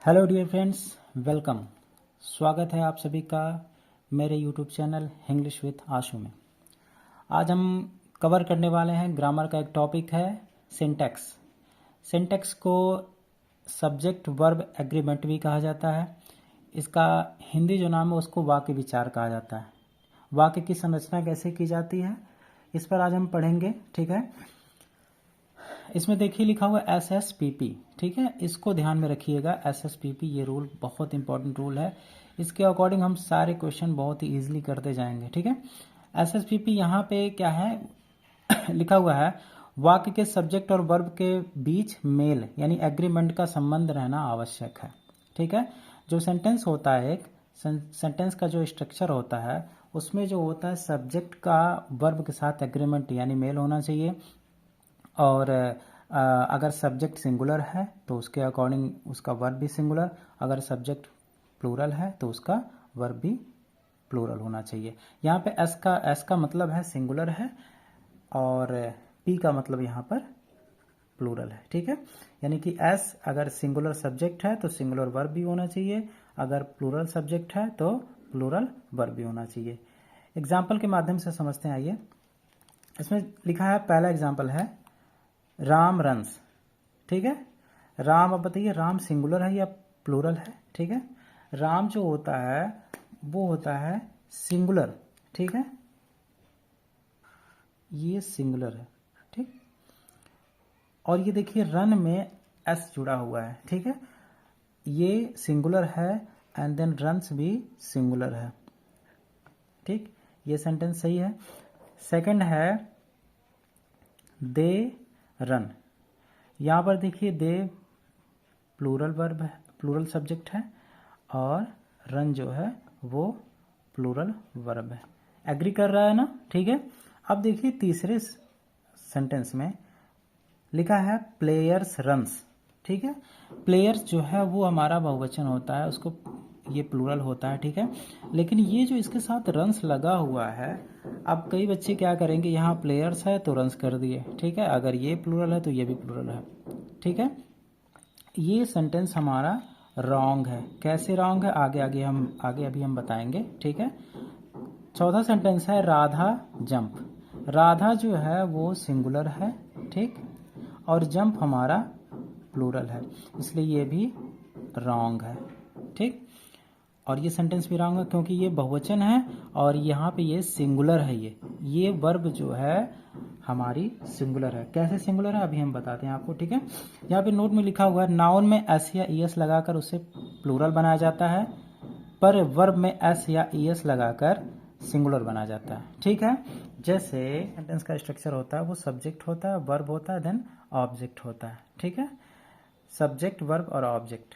Hello dear friends, welcome. स्वागत है आप सभी का मेरे यूट्यूब चैनल इंग्लिश विथ आशु में। आज हम कवर करने वाले हैं ग्रामर का एक टॉपिक है सिंटैक्स। सिंटैक्स को सब्जेक्ट वर्ब एग्रीमेंट भी कहा जाता है। इसका हिंदी जो नाम है उसको वाक्य विचार कहा जाता है। वाक्य की संरचना कैसे की जाती है इस पर आज हम पढ़ेंगे, ठीक है। इसमें देखिए लिखा हुआ SSPP, ठीक है। इसको ध्यान में रखिएगा। SSPP ये रूल बहुत इंपॉर्टेंट रूल है। इसके अकॉर्डिंग हम सारे क्वेश्चन बहुत ही इजीली करते जाएंगे, ठीक है। SSPP यहाँ पे क्या है लिखा हुआ है, वाक्य के सब्जेक्ट और वर्ब के बीच मेल यानी एग्रीमेंट का संबंध रहना आवश्यक है, ठीक है। जो सेंटेंस होता है, एक सेंटेंस का जो स्ट्रक्चर होता है उसमें जो होता है सब्जेक्ट का वर्ब के साथ एग्रीमेंट यानी मेल होना चाहिए। और अगर सब्जेक्ट सिंगुलर है तो उसके अकॉर्डिंग उसका वर्ब भी सिंगुलर, अगर सब्जेक्ट प्लूरल है तो उसका वर्ब भी प्लूरल होना चाहिए। यहाँ पे एस का मतलब है सिंगुलर है और पी का मतलब यहाँ पर प्लूरल है, ठीक है। यानी कि एस अगर सिंगुलर सब्जेक्ट है तो सिंगुलर वर्ब भी होना चाहिए, अगर प्लूरल सब्जेक्ट है तो प्लूरल वर्ब भी होना चाहिए। एग्जाम्पल के माध्यम से समझते हैं, आइए। इसमें लिखा है, पहला एग्जाम्पल है राम रन्स, ठीक है। राम, अब बताइए राम सिंगुलर है या प्लूरल है, ठीक है। राम जो होता है वो होता है सिंगुलर, ठीक है। ये सिंगुलर है, ठीक। और ये देखिए रन में एस जुड़ा हुआ है, ठीक है। ये सिंगुलर है एंड देन रन्स भी सिंगुलर है, ठीक। ये सेंटेंस सही है। सेकंड है दे रन। यहाँ पर देखिए दे प्लूरल वर्ब है, प्लूरल सब्जेक्ट है, और रन जो है वो प्लूरल वर्ब है। एग्री कर रहा है ना, ठीक है। अब देखिए तीसरे सेंटेंस में लिखा है प्लेयर्स रन्स, ठीक है। प्लेयर्स जो है वो हमारा बहुवचन होता है, उसको ये प्लूरल होता है, ठीक है। लेकिन ये जो इसके साथ रन्स लगा हुआ है, अब कई बच्चे क्या करेंगे, यहाँ प्लेयर्स है तो रन्स कर दिए, ठीक है। अगर ये प्लूरल है तो ये भी प्लूरल है, ठीक है। ये सेंटेंस हमारा रॉन्ग है। कैसे रॉन्ग है आगे अभी हम बताएंगे, ठीक है। चौथा सेंटेंस है राधा जंप। राधा जो है वो सिंगुलर है, ठीक, और जंप हमारा प्लूरल है, इसलिए ये भी रॉन्ग है, ठीक। और ये सेंटेंस भी रॉन्ग है क्योंकि ये बहुवचन है और यहाँ पे ये सिंगुलर है। ये वर्ब जो है हमारी सिंगुलर है। कैसे सिंगुलर है अभी हम बताते हैं आपको, ठीक है। यहाँ पे नोट में लिखा हुआ है नाउन में एस या ईएस लगाकर उसे प्लूरल बनाया जाता है, पर वर्ब में एस या ईएस लगाकर सिंगुलर बनाया जाता है, ठीक है। जैसे सेंटेंस का स्ट्रक्चर होता है वो सब्जेक्ट होता है, वर्ब होता है, देन ऑब्जेक्ट होता है, ठीक है। सब्जेक्ट, वर्ब और ऑब्जेक्ट।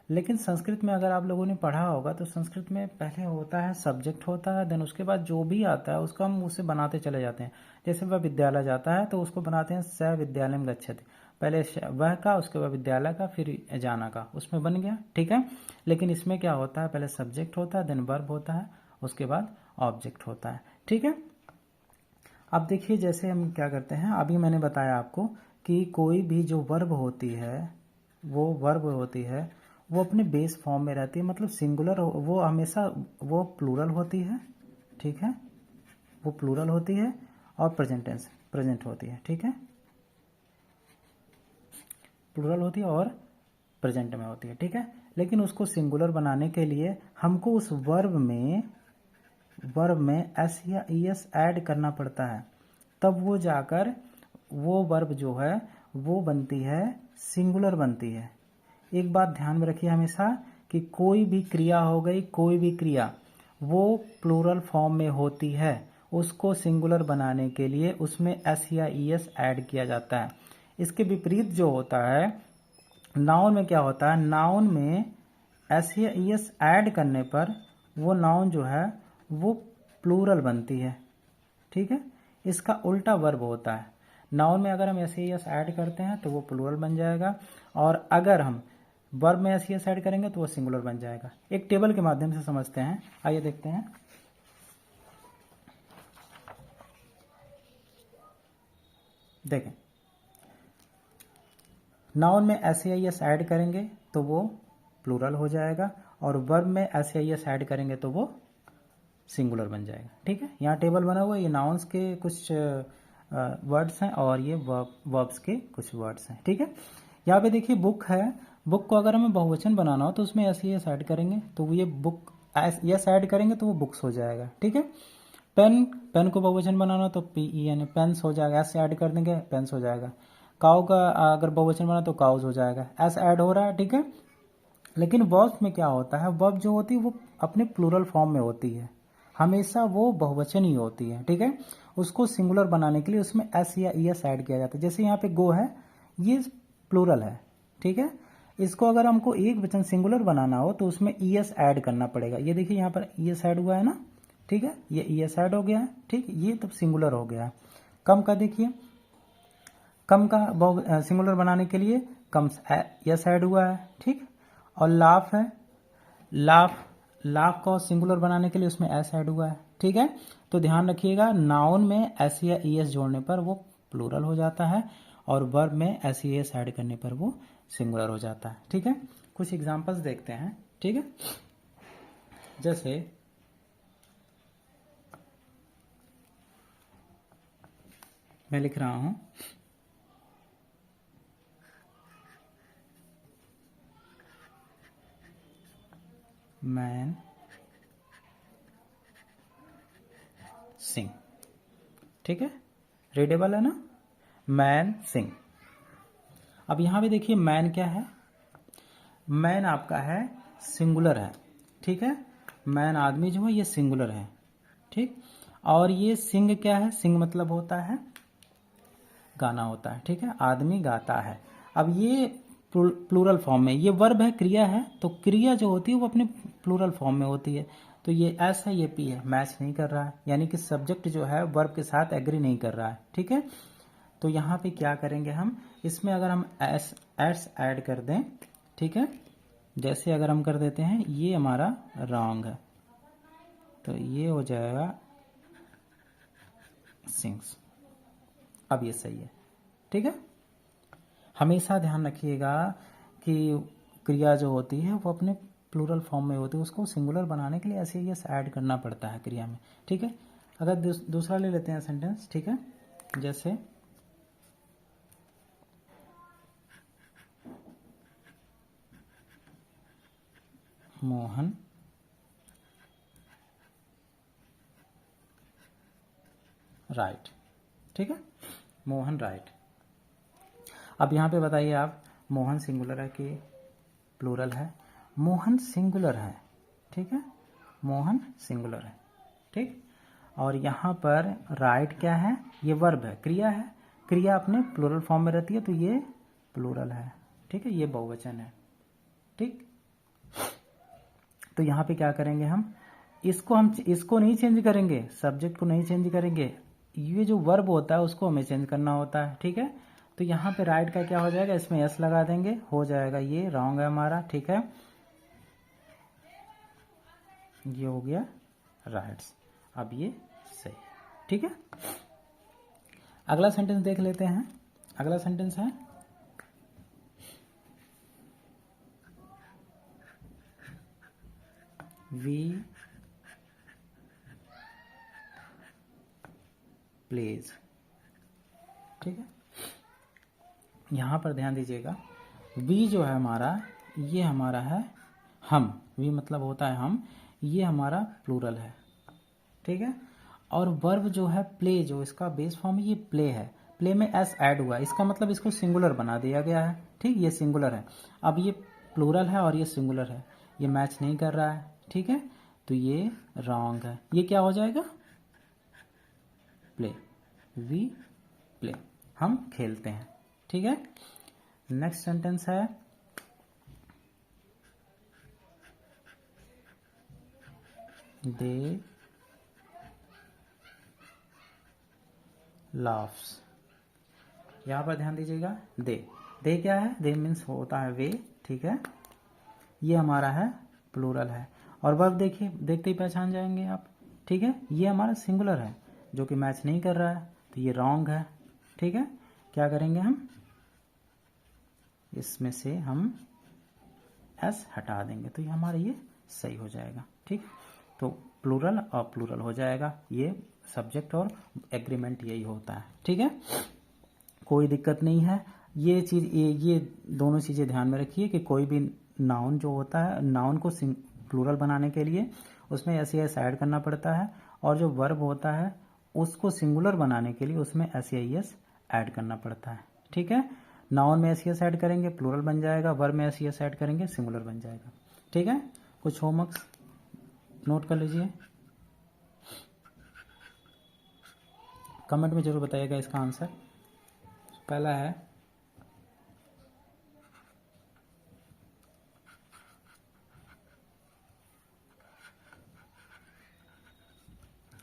लेकिन संस्कृत में अगर आप लोगों ने पढ़ा होगा तो संस्कृत में पहले होता है सब्जेक्ट होता है, देन उसके बाद जो भी आता है उसको हम उसे बनाते चले जाते हैं। जैसे वह विद्यालय जाता है तो उसको बनाते हैं स विद्यालयम गच्छति, पहले वह का, उसके बाद विद्यालय का, फिर जाना का, उसमें बन गया, ठीक है। लेकिन इसमें क्या होता है, पहले सब्जेक्ट होता है, देन वर्ब होता है, उसके बाद ऑब्जेक्ट होता है, ठीक है। अब देखिए जैसे हम क्या करते हैं, अभी मैंने बताया आपको कि कोई भी जो वर्ब होती है वो अपने बेस फॉर्म में रहती है, मतलब सिंगुलर, वो हमेशा वो प्लूरल होती है, ठीक है। वो प्लूरल होती है और प्रेजेंट होती है, ठीक है। प्लूरल होती है और प्रेजेंट में होती है, ठीक है। लेकिन उसको सिंगुलर बनाने के लिए हमको उस वर्ब में एस या ईएस ऐड करना पड़ता है, तब वो जाकर वो वर्ब जो है वो बनती है, सिंगुलर बनती है। एक बात ध्यान में रखिए हमेशा कि कोई भी क्रिया हो गई, कोई भी क्रिया वो प्लूरल फॉर्म में होती है, उसको सिंगुलर बनाने के लिए उसमें एस या ईएस ऐड किया जाता है। इसके विपरीत जो होता है नाउन में, क्या होता है, नाउन में एस या ईएस ऐड करने पर वो नाउन जो है वो प्लूरल बनती है, ठीक है। इसका उल्टा वर्ब होता है। नाउन में अगर हम एस या ईएस ऐड करते हैं तो वो प्लूरल बन जाएगा, और अगर हम वर्ब में एस या ईएस ऐड करेंगे तो वो सिंगुलर बन जाएगा। एक टेबल के माध्यम से समझते हैं, आइए देखते हैं। देखें, नाउन में एस या ईएस ऐड करेंगे तो वो प्लूरल हो जाएगा, और वर्ब में एस या एस ऐड करेंगे तो वो सिंगुलर बन जाएगा। ठीक है, यहाँ टेबल बना हुआ है, ये नाउन्स के कुछ वर्ड्स हैं और ये वर्ब्स के कुछ वर्ड्स हैं। ठीक है, यहाँ पे देखिए बुक है, बुक को अगर हमें बहुवचन बनाना हो तो उसमें एस या एस ऐड करेंगे तो ये बुक, यस ऐड करेंगे तो वो बुक्स हो जाएगा। ठीक है, पेन, पेन को बहुवचन बनाना तो PEN पेन्स हो जाएगा, एस ऐड कर देंगे पेन्स हो जाएगा। काउ का अगर बहुवचन बना तो काउज हो जाएगा, एस ऐड हो रहा है। ठीक है, लेकिन वर्ब में क्या होता है, वर्ब जो होती है वो अपने प्लूरल फॉर्म में होती है, हमेशा वो बहुवचन ही होती है। ठीक है, उसको सिंगुलर बनाने के लिए उसमें एस या ES ऐड किया जाता है। जैसे यहाँ पे गो है, ये प्लूरल है। ठीक है, इसको अगर हमको एक वचन सिंगुलर बनाना हो तो उसमें ES ऐड करना पड़ेगा। ये देखिए यहाँ पर ES ऐड हुआ है ना। ठीक है, ये ES ऐड हो गया है। ठीक, ये तब सिंगुलर हो गया है। कम का देखिए, कम का सिंगुलर बनाने के लिए कम यस ऐड हुआ है। ठीक, और लाफ है, लाफ, लाफ को सिंगुलर बनाने के लिए उसमें एस ऐड हुआ है। ठीक है, तो ध्यान रखिएगा नाउन में एस या ES जोड़ने पर वो प्लूरल हो जाता है, और वर्ब में एस या ES ऐड करने पर वो सिंगुलर हो जाता है। ठीक है, कुछ एग्जांपल्स देखते हैं। ठीक है, जैसे मैं लिख रहा हूं, मैन सिंग। ठीक है, रीडेबल है ना, मैन सिंग। अब यहां पे देखिए मैन क्या है, मैन आपका है सिंगुलर है। ठीक है, मैन आदमी जो है ये सिंगुलर है। ठीक, और ये सिंग क्या है, सिंग मतलब होता है गाना होता है। ठीक है, आदमी गाता है। अब ये प्लूरल फॉर्म में, ये वर्ब है, क्रिया है, तो क्रिया जो होती है वो अपने प्लूरल फॉर्म में होती है। तो ये एस है, ये पी है, मैच नहीं कर रहा है, यानी कि सब्जेक्ट जो है वर्ब के साथ एग्री नहीं कर रहा है। ठीक है, तो यहाँ पे क्या करेंगे हम, इसमें अगर हम एस ऐड कर दें, ठीक है, जैसे अगर हम कर देते हैं, ये हमारा रॉन्ग है तो ये हो जाएगा सिंग्स। अब ये सही है। ठीक है, हमेशा ध्यान रखिएगा कि क्रिया जो होती है वो अपने प्लूरल फॉर्म में होती है, उसको सिंगुलर बनाने के लिए ऐसे ही ऐड करना पड़ता है क्रिया में। ठीक है, अगर दूसरा ले लेते हैं सेंटेंस। ठीक है, जैसे मोहन राइट। ठीक है, मोहन राइट। अब यहाँ पे बताइए आप, मोहन सिंगुलर है कि प्लूरल है? मोहन सिंगुलर है। ठीक है, मोहन सिंगुलर है। ठीक, और यहाँ पर राइट क्या है, ये वर्ब है, क्रिया है, क्रिया अपने प्लूरल फॉर्म में रहती है तो ये प्लूरल है। ठीक है, ये बहुवचन है। ठीक, तो यहाँ पे क्या करेंगे हम इसको नहीं चेंज करेंगे, सब्जेक्ट को नहीं चेंज करेंगे, ये जो वर्ब होता है उसको हमें चेंज करना होता है। ठीक है, तो यहाँ पे राइट का क्या हो जाएगा, इसमें एस लगा देंगे, हो जाएगा, ये रॉन्ग है हमारा। ठीक है, ये हो गया राइट्स। अब ये सही है। ठीक है, अगला सेंटेंस देख लेते हैं। अगला सेंटेंस है वी प्लेज। ठीक है, यहां पर ध्यान दीजिएगा, वी जो है हमारा, ये हमारा है हम, वी मतलब होता है हम, ये हमारा प्लूरल है। ठीक है, और वर्ब जो है प्ले, जो इसका बेस फॉर्म ये प्ले है, प्ले में एस ऐड हुआ है, इसका मतलब इसको सिंगुलर बना दिया गया है। ठीक, ये सिंगुलर है। अब ये प्लूरल है और ये सिंगुलर है, ये मैच नहीं कर रहा है। ठीक है, तो ये रॉन्ग है, ये क्या हो जाएगा, प्ले, वी प्ले, हम खेलते हैं। ठीक है, नेक्स्ट सेंटेंस है दे लाफ्स। यहां पर ध्यान दीजिएगा, दे क्या है, दे मीन्स होता है वे। ठीक है, ये हमारा है प्लूरल है, और वर्ब देखिए, देखते ही पहचान जाएंगे आप। ठीक है, ये हमारा सिंगुलर है जो कि मैच नहीं कर रहा है, तो ये रॉन्ग है। ठीक है, क्या करेंगे हम, इसमें से हम एस हटा देंगे तो ये हमारा ये सही हो जाएगा। ठीक, तो प्लूरल और प्लूरल हो जाएगा, ये सब्जेक्ट और एग्रीमेंट यही होता है। ठीक है, कोई दिक्कत नहीं है। ये चीज़ ये दोनों चीज़ें ध्यान में रखिए कि कोई भी नाउन जो होता है, नाउन को प्लूरल बनाने के लिए उसमें एस ई एस ऐड करना पड़ता है, और जो वर्ब होता है उसको सिंगुलर बनाने के लिए उसमें एस ई एस ऐड करना पड़ता है। ठीक है, नाउन में एस ई एस ऐड करेंगे प्लूरल बन जाएगा, वर्ब में एस ई एस ऐड करेंगे सिंगुलर बन जाएगा। ठीक है, कुछ होमवर्क्स नोट कर लीजिए, कमेंट में जरूर बताइएगा इसका आंसर। पहला है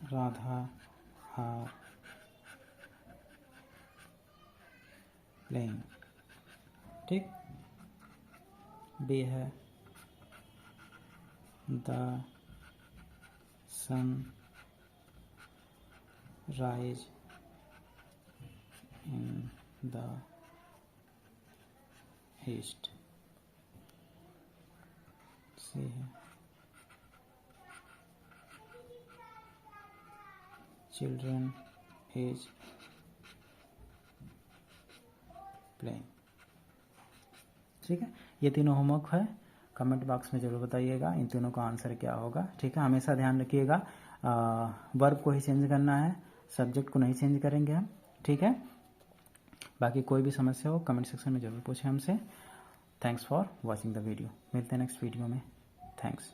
राधा आर प्लेइंग। ठीक, बी है the sun rise in the east. C है चिल्ड्रन इज प्लेइंग। ठीक है, ये तीनों होमवर्क है, कमेंट बॉक्स में जरूर बताइएगा इन तीनों का आंसर क्या होगा। ठीक है, हमेशा ध्यान रखिएगा वर्ब को ही चेंज करना है, सब्जेक्ट को नहीं चेंज करेंगे हम। ठीक है, बाकी कोई भी समस्या हो कमेंट सेक्शन में जरूर पूछें हमसे। Thanks for watching the video, मिलते हैं नेक्स्ट वीडियो में। थैंक्स।